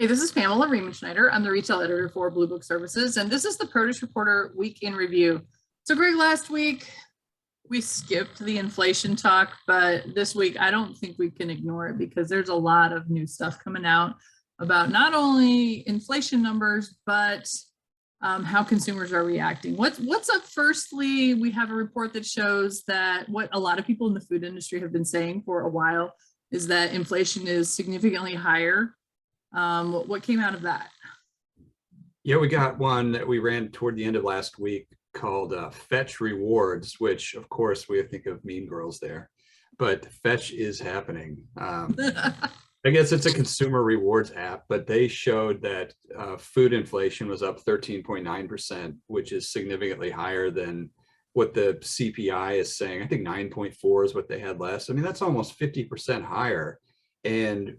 Hey, this is Pamela Schneider. I'm the retail editor for Blue Book Services, and this is the Produce Reporter Week in Review. So, Greg, last week we skipped the inflation talk, but this week I don't think we can ignore it because there's a lot of new stuff coming out about not only inflation numbers, but how consumers are reacting. What's up? Firstly, we have a report that shows that what a lot of people in the food industry have been saying for a while is that inflation is significantly higher. What came out of that? Yeah, we got one that we ran toward the end of last week called Fetch Rewards, which of course we think of Mean Girls there, but Fetch is happening. I guess it's a consumer rewards app, but they showed that food inflation was up 13.9%, which is significantly higher than what the CPI is saying. I think 9.4 is what they had last. I mean, that's almost 50% higher. And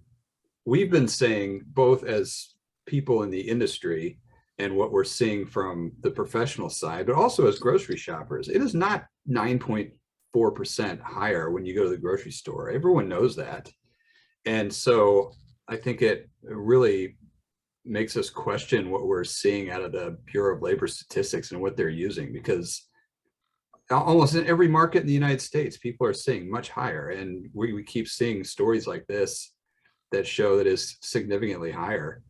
we've been saying, both as people in the industry and what we're seeing from the professional side, but also as grocery shoppers, it is not 9.4% higher when you go to the grocery store. Everyone knows that. And so I think it really makes us question what we're seeing out of the Bureau of Labor Statistics and what they're using, because almost in every market in the United States, people are seeing much higher. And we keep seeing stories like this that show that is significantly higher.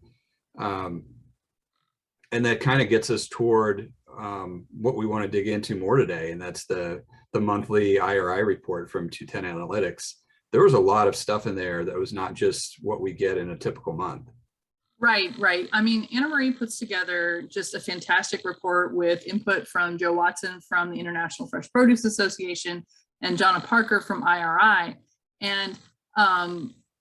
And that kind of gets us toward what we want to dig into more today, and that's the monthly IRI report from 210 Analytics. There was a lot of stuff in there that was not just what we get in a typical month. Right. I mean, Anna Marie puts together just a fantastic report with input from Joe Watson from the International Fresh Produce Association and Jonna Parker from IRI. And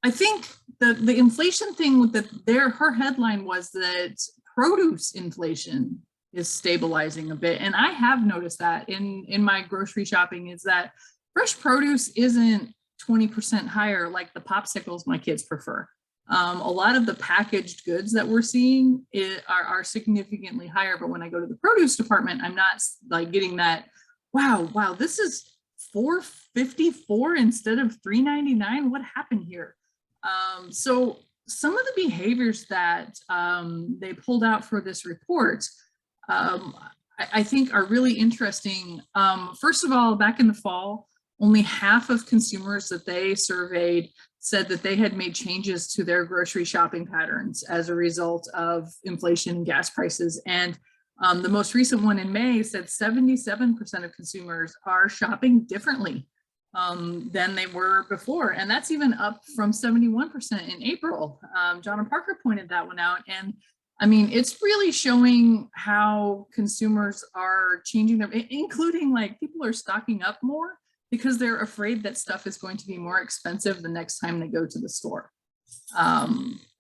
I think the inflation thing with her headline was that produce inflation is stabilizing a bit. And I have noticed that in my grocery shopping, is that fresh produce isn't 20% higher like the popsicles my kids prefer. A lot of the packaged goods that we're seeing are significantly higher. But when I go to the produce department, I'm not like getting that, wow, this is $4.54 instead of $3.99. What happened here? So some of the behaviors that they pulled out for this report, I think are really interesting. First of all, back in the fall, only half of consumers that they surveyed said that they had made changes to their grocery shopping patterns as a result of inflation and gas prices. And the most recent one in May said 77% of consumers are shopping differently than they were before. And that's even up from 71% in April. Jonna Parker pointed that one out. And I mean, it's really showing how consumers are changing their, including like people are stocking up more because they're afraid that stuff is going to be more expensive the next time they go to the store. So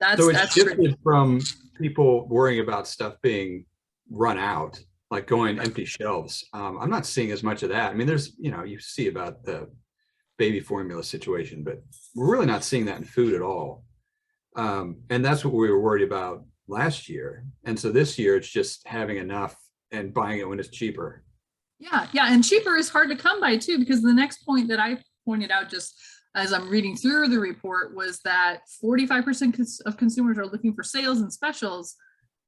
it's shifted from people worrying about stuff being run out, like going empty shelves. I'm not seeing as much of that. I mean, there's, you see about the baby formula situation, but we're really not seeing that in food at all. And that's what we were worried about last year. And so this year it's just having enough and buying it when it's cheaper. Yeah. And cheaper is hard to come by too, because the next point that I pointed out just as I'm reading through the report was that 45% of consumers are looking for sales and specials,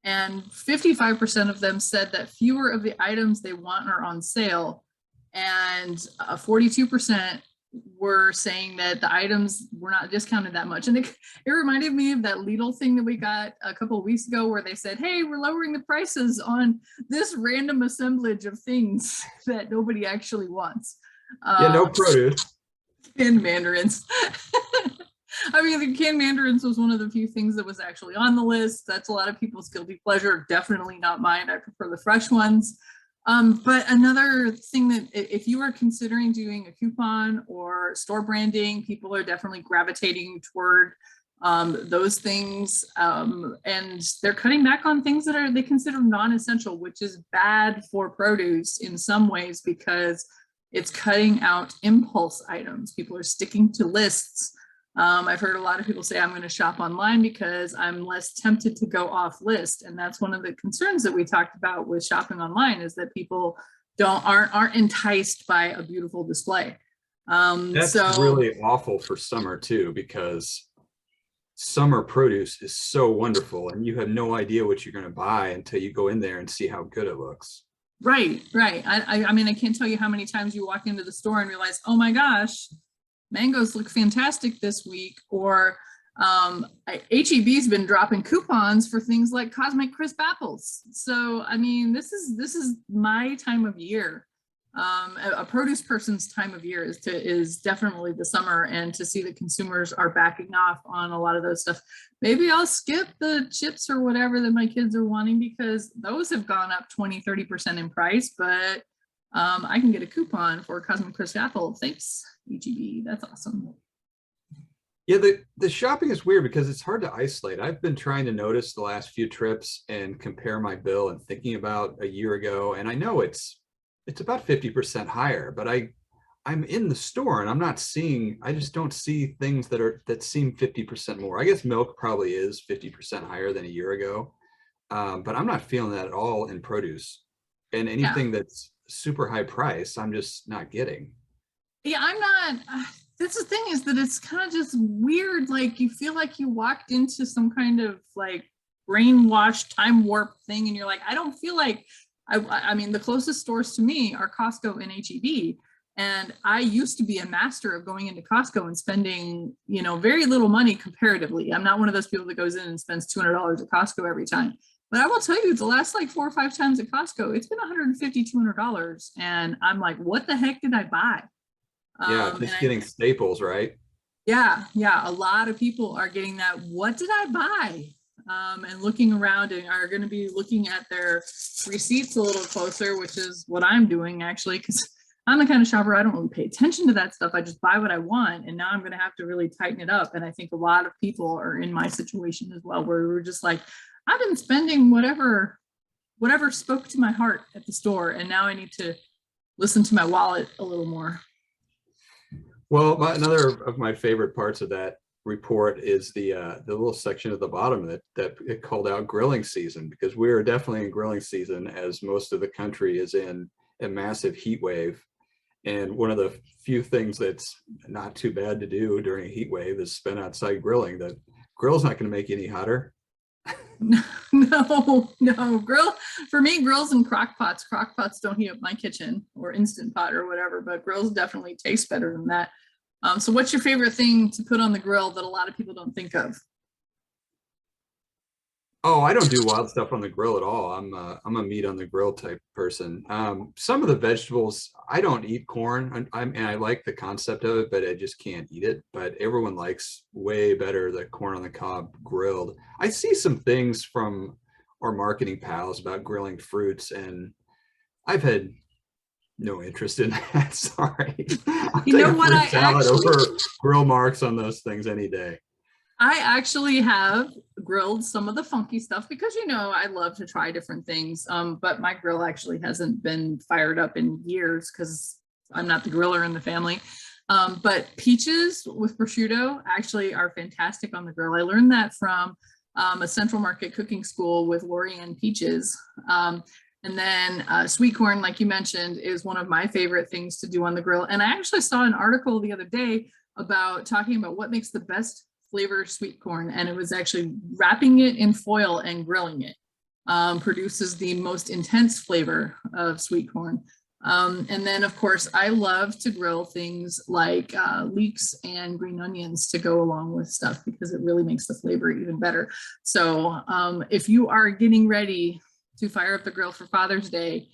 and 55% of them said that fewer of the items they want are on sale, and 42% were saying that the items were not discounted that much. And it reminded me of that Lidl thing that we got a couple of weeks ago where they said, hey, we're lowering the prices on this random assemblage of things that nobody actually wants. No produce. Canned mandarins. I mean, the canned mandarins was one of the few things that was actually on the list. That's a lot of people's guilty pleasure. Definitely not mine. I prefer the fresh ones. But another thing that if you are considering doing a coupon or store branding, people are definitely gravitating toward those things. And they're cutting back on things that they consider non-essential, which is bad for produce in some ways because it's cutting out impulse items. People are sticking to lists. I've heard a lot of people say, I'm going to shop online because I'm less tempted to go off list. And that's one of the concerns that we talked about with shopping online, is that people aren't enticed by a beautiful display. That's really awful for summer too, because summer produce is so wonderful, and you have no idea what you're going to buy until you go in there and see how good it looks. Right, right. I mean, I can't tell you how many times you walk into the store and realize, oh my gosh, mangoes look fantastic this week. Or HEB's been dropping coupons for things like Cosmic Crisp apples. So, I mean, this is my time of year. A produce person's time of year is definitely the summer, and to see that consumers are backing off on a lot of those stuff. Maybe I'll skip the chips or whatever that my kids are wanting, because those have gone up 20-30% in price, but I can get a coupon for Cosmic Crisp apple. Thanks, HEB. That's awesome. Yeah, the shopping is weird because it's hard to isolate. I've been trying to notice the last few trips and compare my bill and thinking about a year ago, and I know it's about 50% higher, but I'm in the store and I'm not seeing, I just don't see things that seem 50% more. I guess milk probably is 50% higher than a year ago. But I'm not feeling that at all in produce, and anything that's super high price, I'm just not getting. Yeah, I'm not. That's the thing, is that it's kind of just weird. Like, you feel like you walked into some kind of like brainwashed time warp thing, and you're like, I don't feel like, I mean, the closest stores to me are Costco and HEB. And I used to be a master of going into Costco and spending, very little money comparatively. I'm not one of those people that goes in and spends $200 at Costco every time. But I will tell you, the last like 4 or 5 times at Costco, it's been $150, $200. And I'm like, what the heck did I buy? Yeah, just getting staples, right? Yeah, a lot of people are getting that. What did I buy? And looking around, and are going to be looking at their receipts a little closer, which is what I'm doing actually, because I'm the kind of shopper, I don't really pay attention to that stuff. I just buy what I want. And now I'm going to have to really tighten it up. And I think a lot of people are in my situation as well, where we're just like, I've been spending whatever spoke to my heart at the store, and now I need to listen to my wallet a little more. Well, another of my favorite parts of that report is the little section at the bottom that it called out grilling season, because we are definitely in grilling season, as most of the country is in a massive heat wave. And one of the few things that's not too bad to do during a heat wave is spend outside grilling. The grill's not going to make you any hotter. No, grill for me, grills and crock pots don't heat up my kitchen, or Instant Pot or whatever, but grills definitely taste better than that. So what's your favorite thing to put on the grill that a lot of people don't think of? Oh, I don't do wild stuff on the grill at all. I'm a meat on the grill type person. Some of the vegetables, I don't eat corn. And I like the concept of it, but I just can't eat it. But everyone likes way better the corn on the cob grilled. I see some things from our marketing pals about grilling fruits, and I've had no interest in that. Sorry. I'll You take know a what? fruit salad over grill marks on those things any day. I actually have grilled some of the funky stuff because, I love to try different things. But my grill actually hasn't been fired up in years because I'm not the griller in the family. But peaches with prosciutto actually are fantastic on the grill. I learned that from a Central Market cooking school with Lori and Peaches. And then sweet corn, like you mentioned, is one of my favorite things to do on the grill. And I actually saw an article the other day talking about what makes the best flavor sweet corn, and it was actually wrapping it in foil and grilling it produces the most intense flavor of sweet corn. And then, of course, I love to grill things like leeks and green onions to go along with stuff, because it really makes the flavor even better. So if you are getting ready to fire up the grill for Father's Day,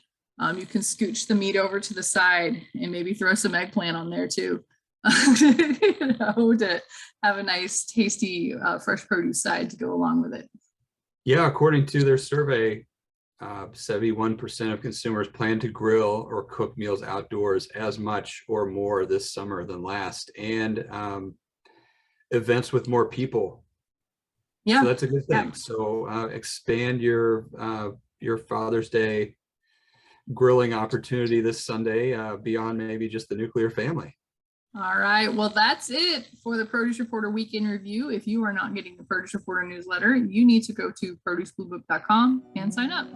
you can scooch the meat over to the side and maybe throw some eggplant on there too. To have a nice, tasty, fresh produce side to go along with it. Yeah, according to their survey, 71% of consumers plan to grill or cook meals outdoors as much or more this summer than last, and events with more people. Yeah, so that's a good thing. Yeah. So expand your Father's Day grilling opportunity this Sunday beyond maybe just the nuclear family. All right. Well, that's it for the Produce Reporter Weekend Review. If you are not getting the Produce Reporter newsletter, you need to go to producebluebook.com and sign up.